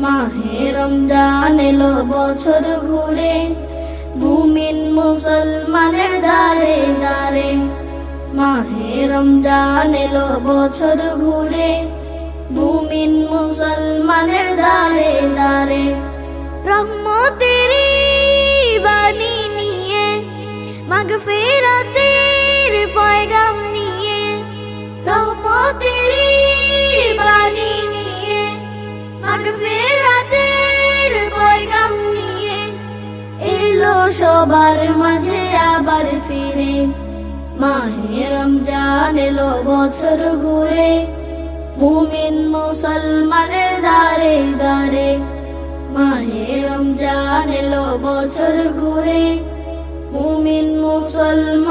মাহে রমজান এলো বছর ঘুরে, মুমিন মুসলমানের দারে দারে। মাহে রমজান এলো বছর ঘুরে, মুমিন মুসলমানের দারে দারে। রহমতেরি বাণী নিয়ে, মাগফিরাতের পয়গাম নিয়ে, রহমতেরি বাণী নিয়ে, মাগফিরাতের পয়গাম নিয়ে, এলো সবার মাঝে আবার ফিরে। মাহে রমজান এলো বছর ঘুরে, মুমিন মুসলমানের দারে দারে। মাহে রমজান এলো বছর ঘুরে, মুমিন মুসলমান